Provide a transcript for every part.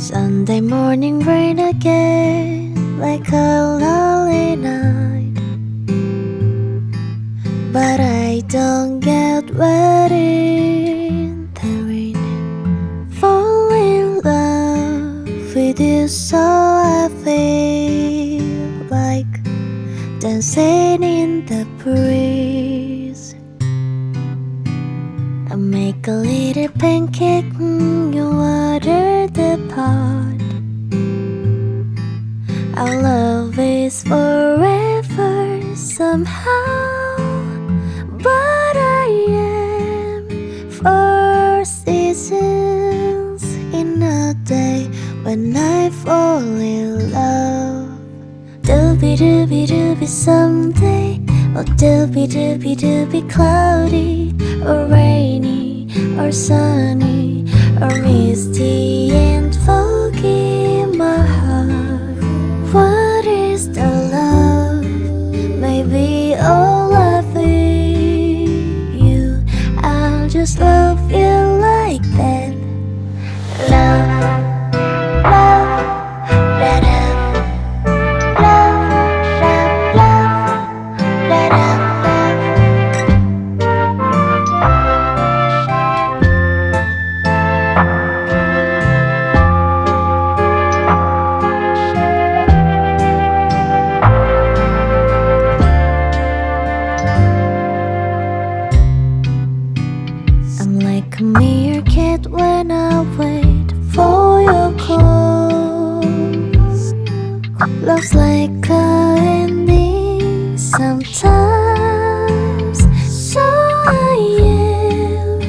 Sunday morning rain again, like a lonely night. But I don't get wet in the rain. Fall in love with you, so I feel like dancing in the breeze. I make a little pancake, you water the pot. Our love is forever somehow. But I am four seasons in a day when I fall in love. Doobie doobie doobie someday, oh doobie doobie doobie cloudy, or rainy, or sunny, or misty and foggy in my heart. What is the love? Maybe all of you, I'll just love you like that. Love, love, love, love, love, love, love, love. I'm like a meerkat when I wait for your call. Love's like a ending sometimes. So I am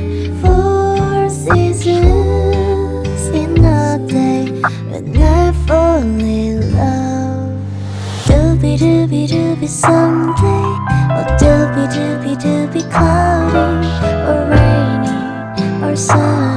four seasons in a day when I fall in love. Doobie doobie doobie someday, oh doobie doobie doobie cloudy, or rainy, or sunny,